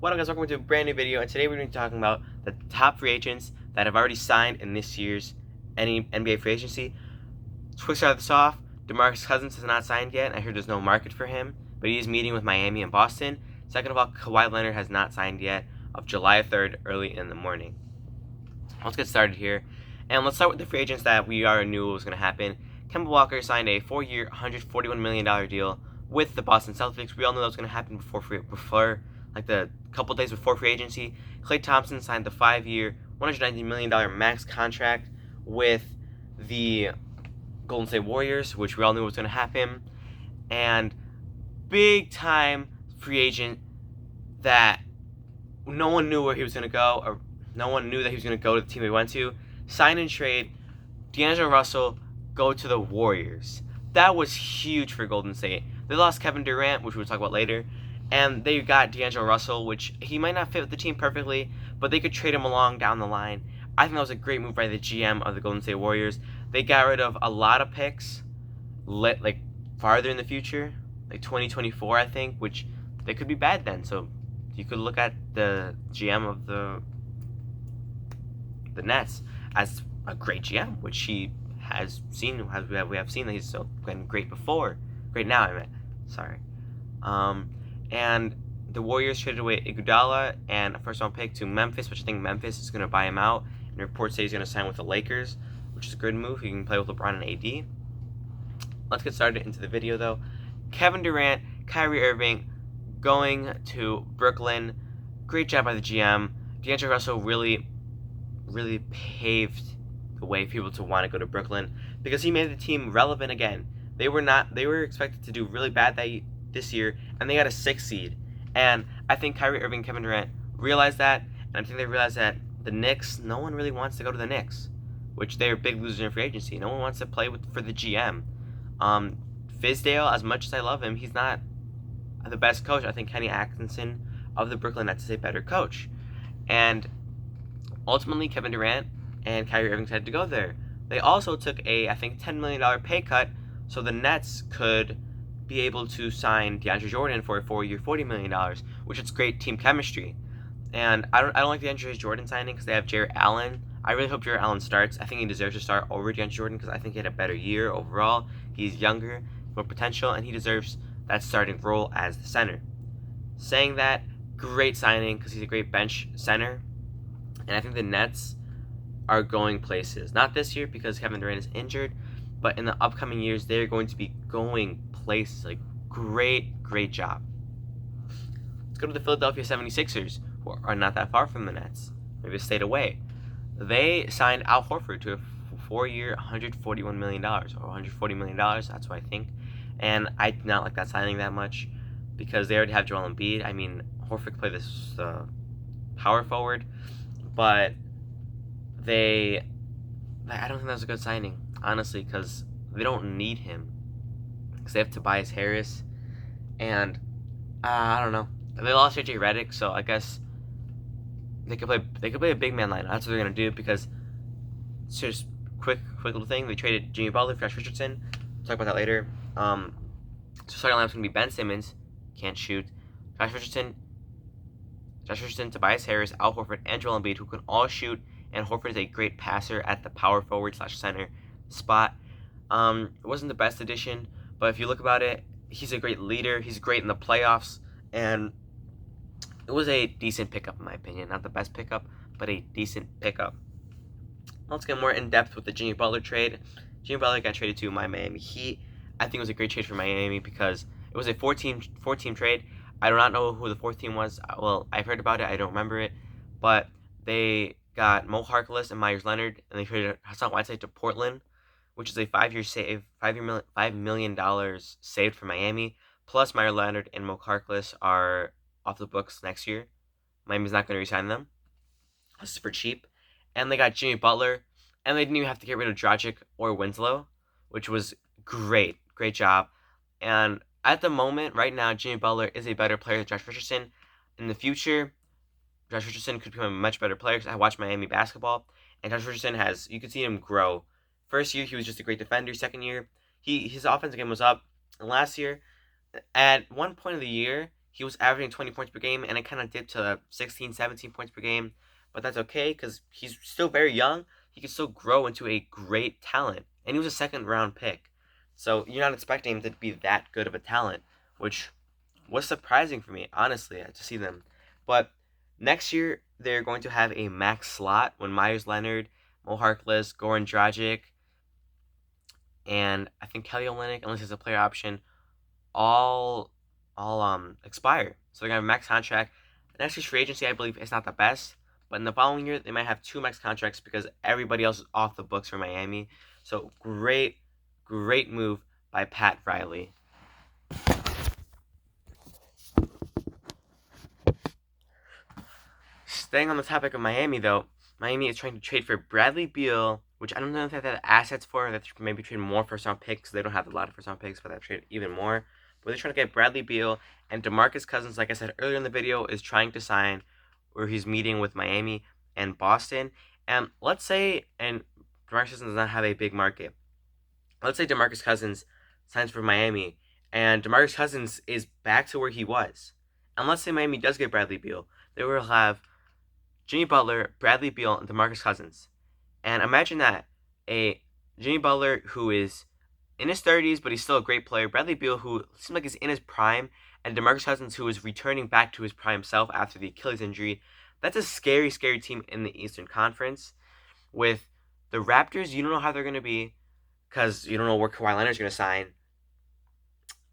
What up, guys? Welcome to a brand new video, and today we're going to be talking about the top free agents that have already signed in this year's NBA free agency. Quick start this off. DeMarcus Cousins has not signed yet. I heard there's no market for him, but he is meeting with Miami and Boston. Second of all, Kawhi Leonard has not signed yet, of July 3rd, early in the morning. Let's get started here, and let's start with the free agents that we already knew was going to happen. Kemba Walker signed a 4-year, $141 million deal with the Boston Celtics. We all knew that was going to happen before like the couple days before free agency. Klay Thompson signed the 5-year, $190 million max contract with the Golden State Warriors, which we all knew was going to happen. And big time free agent that no one knew where he was going to go, or no one knew that he was going to go to the team he went to. Sign and trade, D'Angelo Russell go to the Warriors. That was huge for Golden State. They lost Kevin Durant, which we'll talk about later, and they got D'Angelo Russell, which he might not fit with the team perfectly, but they could trade him along down the line. I think that was a great move by the GM of the Golden State Warriors. They got rid of a lot of picks, like farther in the future, like 2024, I think, which they could be bad then. So you could look at the GM of the Nets as a great GM, which he has seen, as we have seen that he's so been great before. Great now, I meant. Sorry. And the Warriors traded away Iguodala and a first-round pick to Memphis, which I think Memphis is going to buy him out. And reports say he's going to sign with the Lakers, which is a good move. He can play with LeBron and AD. Let's get started into the video, though. Kevin Durant, Kyrie Irving going to Brooklyn. Great job by the GM. D'Angelo Russell really paved the way for people to want to go to Brooklyn because he made the team relevant again. They were expected to do really bad this year, and they got a 6th seed. And I think Kyrie Irving and Kevin Durant realized that, and I think they realized that the Knicks, no one really wants to go to the Knicks, which they're big losers in free agency. No one wants to play for the GM. Fizdale, as much as I love him, he's not the best coach. I think Kenny Atkinson of the Brooklyn Nets is a better coach. And ultimately, Kevin Durant and Kyrie Irving had to go there. They also took a, I think, $10 million pay cut so the Nets could be able to sign DeAndre Jordan for a 4-year, $40 million, which is great team chemistry. And I don't like the DeAndre Jordan signing because they have Jarrett Allen. I really hope Jarrett Allen starts. I think he deserves to start over DeAndre Jordan because I think he had a better year overall. He's younger, more potential, and he deserves that starting role as the center. Saying that, great signing because he's a great bench center. And I think the Nets are going places. Not this year because Kevin Durant is injured, but in the upcoming years, they're going to be going places. Like, great job. Let's go to the Philadelphia 76ers, who are not that far from the Nets. Maybe a state away. They signed Al Horford to a 4-year, $141 million, or $140 million, that's what I think. And I did not like that signing that much because they already have Joel Embiid. I mean, Horford could play this power forward, but I don't think that was a good signing, honestly, because they don't need him. Because they have Tobias Harris, and I don't know. They lost JJ Redick, so I guess they could play a big man line. That's what they're gonna do because it's just quick little thing. They traded Jimmy Butler for Josh Richardson. We'll talk about that later. So starting lineup's gonna be Ben Simmons, can't shoot. Josh Richardson, Tobias Harris, Al Horford, and Joel Embiid, who can all shoot. And Horford is a great passer at the power forward / center spot. It wasn't the best addition, but if you look about it, he's a great leader. He's great in the playoffs, and it was a decent pickup in my opinion. Not the best pickup, but a decent pickup. Let's get more in depth with the Jimmy Butler trade. Jimmy Butler got traded to my Miami Heat. I think it was a great trade for Miami because it was a 4-team trade. I do not know who the 4th team was. Well, I've heard about it. I don't remember it, but they got Mo Harkless and Myers Leonard, and they traded Hassan Whiteside to Portland, which is a 5-year save, $5 million saved for Miami. Plus, Myers Leonard and Mo Harkless are off the books next year. Miami's not going to re-sign them. This is for cheap. And they got Jimmy Butler, and they didn't even have to get rid of Dragic or Winslow, which was great job. And at the moment, right now, Jimmy Butler is a better player than Josh Richardson. In the future, Josh Richardson could become a much better player because I watch Miami basketball, and Josh Richardson you could see him grow. First year, he was just a great defender. Second year, his offensive game was up. And last year, at one point of the year, he was averaging 20 points per game, and it kind of dipped to 16, 17 points per game. But that's okay because he's still very young. He can still grow into a great talent. And he was a second round pick. So you're not expecting him to be that good of a talent, which was surprising for me, honestly, to see them. But next year, they're going to have a max slot when Myers Leonard, Mo Harkless, Goran Dragic, and I think Kelly Olynyk, unless it's a player option, all expire. So they're gonna have a max contract. Next year's free agency, I believe, is not the best, but in the following year they might have two max contracts because everybody else is off the books for Miami. So great move by Pat Riley. Staying on the topic of Miami, though, Miami is trying to trade for Bradley Beal, which I don't know if they have assets for. That maybe trade more first round picks. They don't have a lot of first round picks, but that trade even more. But they're trying to get Bradley Beal, and DeMarcus Cousins, like I said earlier in the video, is trying to sign, or he's meeting with Miami and Boston. And let's say, and DeMarcus Cousins does not have a big market. Let's say DeMarcus Cousins signs for Miami, and DeMarcus Cousins is back to where he was. And let's say Miami does get Bradley Beal, they will have Jimmy Butler, Bradley Beal, and DeMarcus Cousins. And imagine that. A Jimmy Butler who is in his 30s, but he's still a great player. Bradley Beal, who seems like he's in his prime. And DeMarcus Cousins, who is returning back to his prime self after the Achilles injury. That's a scary team in the Eastern Conference. With the Raptors, you don't know how they're going to be because you don't know where Kawhi Leonard's going to sign.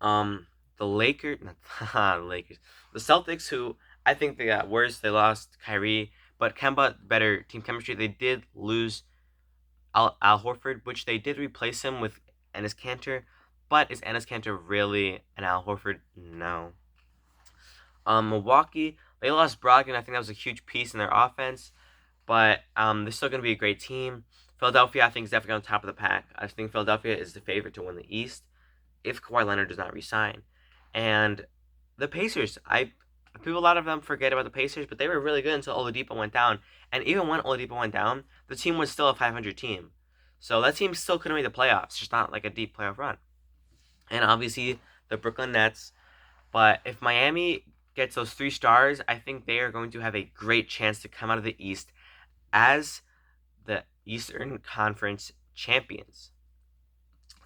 The Lakers, the Celtics, who I think they got worse. They lost Kyrie. But Kemba, better team chemistry. They did lose Al Horford, which they did replace him with Enes Kanter. But is Enes Kanter really an Al Horford? No. Milwaukee, they lost Brogdon. I think that was a huge piece in their offense. But they're still going to be a great team. Philadelphia, I think, is definitely on top of the pack. I think Philadelphia is the favorite to win the East if Kawhi Leonard does not resign. And the Pacers, a lot of them forget about the Pacers, but they were really good until Oladipo went down. And even when Oladipo went down, the team was still a 500 team. So that team still couldn't make the playoffs, just not like a deep playoff run. And obviously, the Brooklyn Nets. But if Miami gets those 3 stars, I think they are going to have a great chance to come out of the East as the Eastern Conference champions.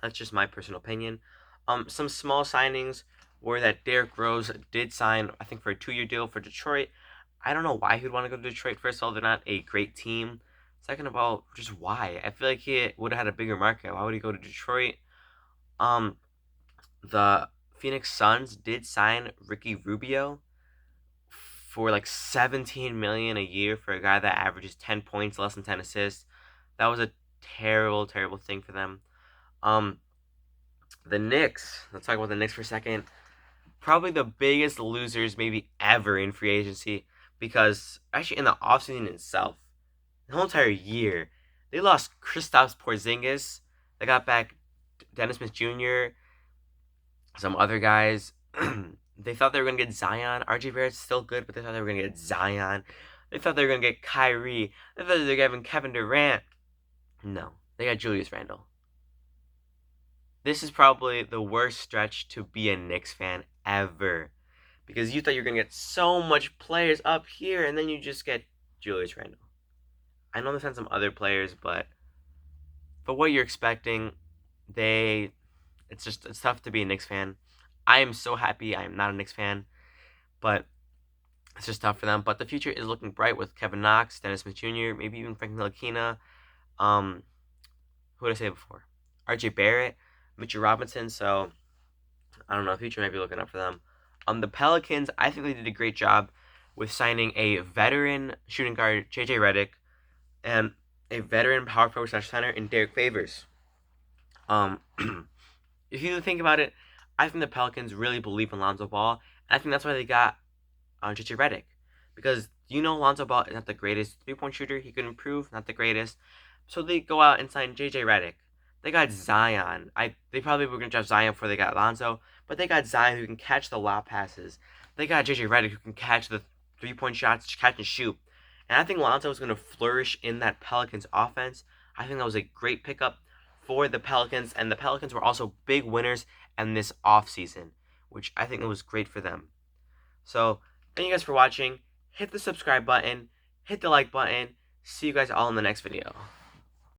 That's just my personal opinion. Some small signings were that Derrick Rose did sign, I think, for a 2-year deal for Detroit. I don't know why he'd want to go to Detroit. First of all, they're not a great team. Second of all, just why? I feel like he would have had a bigger market. Why would he go to Detroit? The Phoenix Suns did sign Ricky Rubio for like $17 million a year for a guy that averages 10 points, less than 10 assists. That was a terrible thing for them. The Knicks. Let's talk about the Knicks for a second. Probably the biggest losers maybe ever in free agency because actually in the offseason itself, the whole entire year, they lost Kristaps Porzingis. They got back Dennis Smith Jr., some other guys. They thought they were going to get Zion. RJ Barrett's still good, but they thought they were going to get Zion. They thought they were going to get Kyrie. They thought they were getting Kevin Durant. No, they got Julius Randle. This is probably the worst stretch to be a Knicks fan ever. Because you thought you were going to get so much players up here, and then you just get Julius Randle. I know they sent some other players, but for what you're expecting, it's tough to be a Knicks fan. I am so happy I am not a Knicks fan, but it's just tough for them. But the future is looking bright with Kevin Knox, Dennis Smith Jr., maybe even Frank Ntilikina. Who did I say before? RJ Barrett, Mitchell Robinson. So I don't know. The future might be looking up for them. The Pelicans, I think they did a great job with signing a veteran shooting guard, JJ Redick, and a veteran power forward / center in Derek Favors. If you think about it, I think the Pelicans really believe in Lonzo Ball, and I think that's why they got JJ Redick. Because Lonzo Ball is not the greatest 3-point shooter. He could improve, not the greatest. So they go out and sign JJ Redick. They got Zion. They probably were going to draft Zion before they got Lonzo, but they got Zion who can catch the lob passes. They got JJ Redick who can catch the 3-point shots, catch and shoot. And I think Lonzo is going to flourish in that Pelicans offense. I think that was a great pickup for the Pelicans, and the Pelicans were also big winners in this offseason, which I think was great for them. So thank you guys for watching. Hit the subscribe button, hit the like button. See you guys all in the next video.